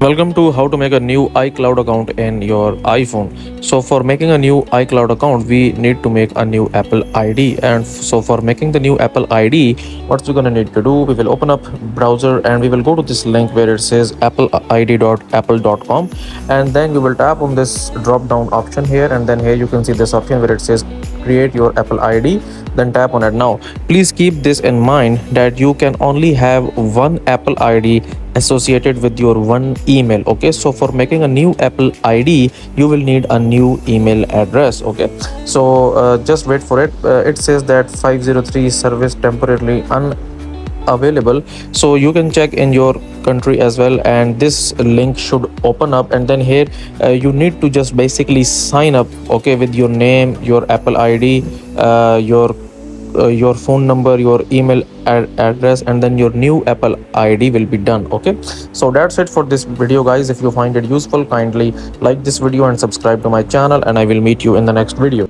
Welcome to how to make a new iCloud account in your iPhone. So for making a new iCloud account, we need to make a new Apple ID. And so for making the new Apple ID, what we're gonna need to do, we will open up browser and we will go to this link where it says appleid.apple.com, and then you will tap on this drop down option here, and then here you can see this option where it says create your Apple ID. Then tap on it. Now please keep this in mind that you can only have one Apple ID associated with your one email. Okay, so for making a new Apple ID you will need a new email address. Okay, so just wait for it. It says that 503 service temporarily unavailable, so you can check in your country as well, and this link should open up, and then here you need to just basically sign up, okay, with your name, your Apple ID, your phone number, your email address, and then your new Apple ID will be done. Okay, so that's it for this video, guys. If you find it useful, kindly like this video and subscribe to my channel, and I will meet you in the next video.